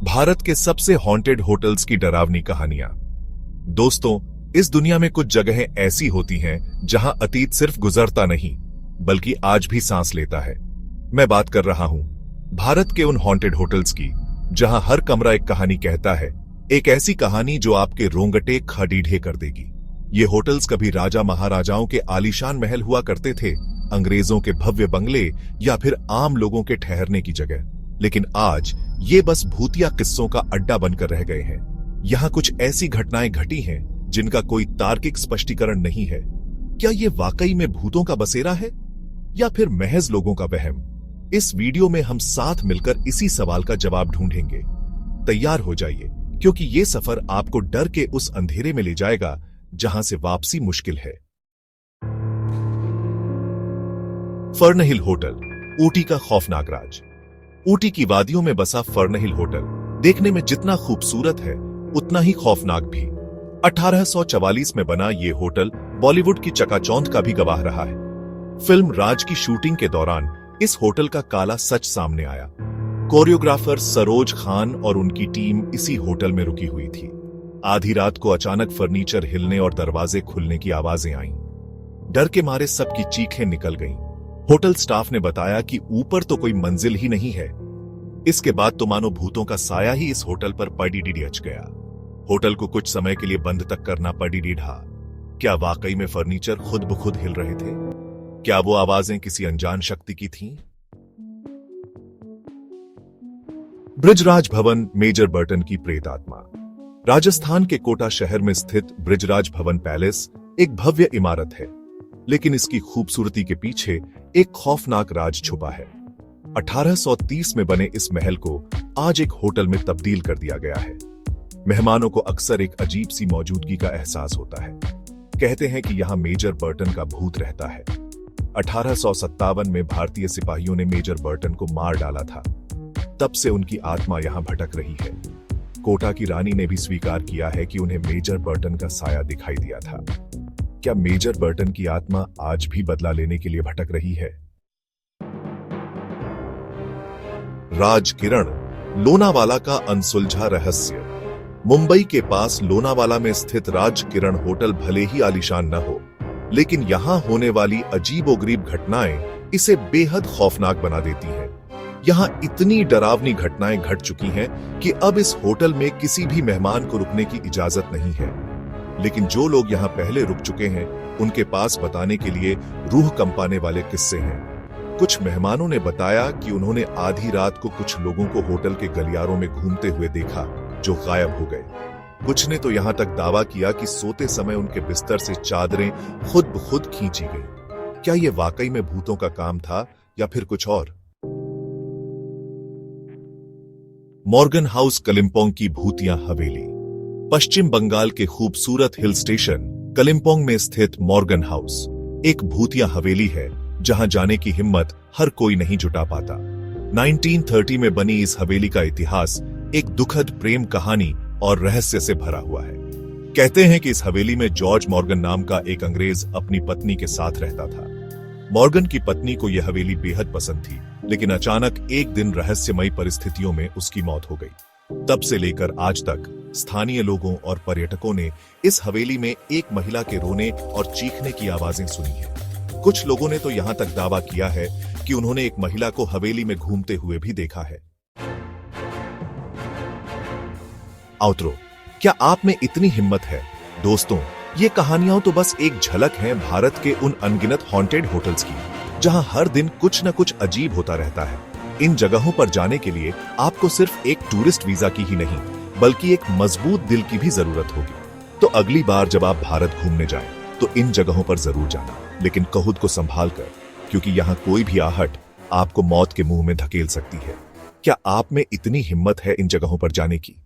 भारत के सबसे haunted hotels की डरावनी कहानियां। दोस्तों, इस दुनिया में कुछ जगहें ऐसी होती हैं जहां अतीत सिर्फ गुजरता नहीं बल्कि आज भी सांस लेता है। मैं बात कर रहा हूं भारत के उन हॉन्टेड होटल्स की जहां हर कमरा एक कहानी कहता है, एक ऐसी कहानी जो आपके रोंगटे खड़ीढे कर देगी। ये होटल्स कभी राजा महाराजाओं के आलीशान महल हुआ करते थे, अंग्रेजों के भव्य बंगले या फिर आम लोगों के ठहरने की जगह। लेकिन आज ये बस भूतिया किस्सों का अड्डा बनकर रह गए हैं। यहाँ कुछ ऐसी घटनाएं घटी हैं जिनका कोई तार्किक स्पष्टीकरण नहीं है। क्या ये वाकई में भूतों का बसेरा है या फिर महज लोगों का वहम? इस वीडियो में हम साथ मिलकर इसी सवाल का जवाब ढूंढेंगे। तैयार हो जाइए, क्योंकि ये सफर आपको डर के उस अंधेरे में ले जाएगा जहां से वापसी मुश्किल है। फर्नहिल होटल, ऊटी का खौफनाक राज। ऊटी की वादियों में बसा फर्नहिल होटल देखने में जितना खूबसूरत है उतना ही खौफनाक भी। 1844 में बना ये होटल बॉलीवुड की चकाचौंध का भी गवाह रहा है। फिल्म राज की शूटिंग के दौरान इस होटल का काला सच सामने आया। कोरियोग्राफर सरोज खान और उनकी टीम इसी होटल में रुकी हुई थी। आधी रात को अचानक फर्नीचर हिलने और दरवाजे खुलने की आवाजें आईं। डर के मारे सबकी चीखें निकल गईं। होटल स्टाफ ने बताया कि ऊपर तो कोई मंजिल ही नहीं है। इसके बाद तो मानो भूतों का साया ही इस होटल पर पड़ीडीडीएच गया। होटल को कुछ समय के लिए बंद तक करना पड़ीडीढा। क्या वाकई में फर्नीचर खुद ब खुद हिल रहे थे? क्या वो आवाजें किसी अनजान शक्ति की थीं? बृजराज भवन, मेजर बर्टन की प्रेत आत्मा। राजस्थान के कोटा शहर में स्थित बृजराज भवन पैलेस एक भव्य इमारत है, लेकिन इसकी खूबसूरती के पीछे एक खौफनाक राज छुपा है। 1830 में बने इस महल को आज एक होटल में तब्दील कर दिया गया है। मेहमानों को अक्सर एक अजीब सी मौजूदगी का एहसास होता है। कहते हैं कि यहाँ मेजर बर्टन का भूत रहता है। 1857 में भारतीय सिपाहियों ने मेजर बर्टन को मार डाला था। तब से उनकी आत्मा यहाँ भटक रही है। कोटा की रानी ने भी स्वीकार किया है कि उन्हें मेजर बर्टन का साया दिखाई दिया था। क्या मेजर बर्टन की आत्मा आज भी बदला लेने के लिए भटक रही है? राजकिरण, लोनावाला का अनसुलझा रहस्य। मुंबई के पास लोनावाला में स्थित राजकिरण होटल भले ही आलीशान न हो, लेकिन यहां होने वाली अजीबोगरीब घटनाएं इसे बेहद खौफनाक बना देती हैं। यहां इतनी डरावनी घटनाएं घट चुकी हैं कि अब इस होटल में किसी भी मेहमान को रुकने की इजाजत नहीं है। लेकिन जो लोग यहां पहले रुक चुके हैं, उनके पास बताने के लिए रूह कंपाने वाले किस्से हैं। कुछ मेहमानों ने बताया कि उन्होंने आधी रात को कुछ लोगों को होटल के गलियारों में घूमते हुए देखा, जो गायब हो गए। कुछ ने तो यहां तक दावा किया कि सोते समय उनके बिस्तर से चादरें खुद ब खुद खींची गईं। क्या यह वाकई में भूतों का काम था या फिर कुछ और? मॉर्गन हाउस, कलिम्पोंग की भूतिया हवेली। पश्चिम बंगाल के खूबसूरत हिल स्टेशन कलिम्पोंग में स्थित मॉर्गन हाउस एक भूतिया हवेली है जहां जाने की हिम्मत हर कोई नहीं जुटा पाता। 1930 में बनी इस हवेली का इतिहास एक दुखद प्रेम कहानी और रहस्य से भरा हुआ है। कहते हैं कि इस हवेली में जॉर्ज मॉर्गन नाम का एक अंग्रेज अपनी पत्नी के साथ रहता था। मॉर्गन की पत्नी को यह हवेली बेहद पसंद थी, लेकिन अचानक एक दिन रहस्यमयी परिस्थितियों में उसकी मौत हो गई। तब से लेकर आज तक स्थानीय लोगों और पर्यटकों ने इस हवेली में एक महिला के रोने और चीखने की आवाजें सुनी हैं। कुछ लोगों ने तो यहां तक दावा किया है कि उन्होंने एक महिला को हवेली में घूमते हुए भी देखा है। आउटरो, क्या आप में इतनी हिम्मत है? दोस्तों, ये कहानियां तो बस एक झलक हैं भारत के उन अनगिनत हॉन्टेड होटल्स की, जहां हर दिन कुछ न कुछ अजीब होता रहता है। इन जगहों पर जाने के लिए आपको सिर्फ एक टूरिस्ट वीजा की ही नहीं, बल्कि एक मजबूत दिल की भी जरूरत होगी। तो अगली बार जब आप भारत घूमने जाएं, तो इन जगहों पर जरूर जाना, लेकिन खुद को संभाल कर, क्योंकि यहाँ कोई भी आहट आपको मौत के मुंह में धकेल सकती है। क्या आप में इतनी हिम्मत है इन जगहों पर जाने की?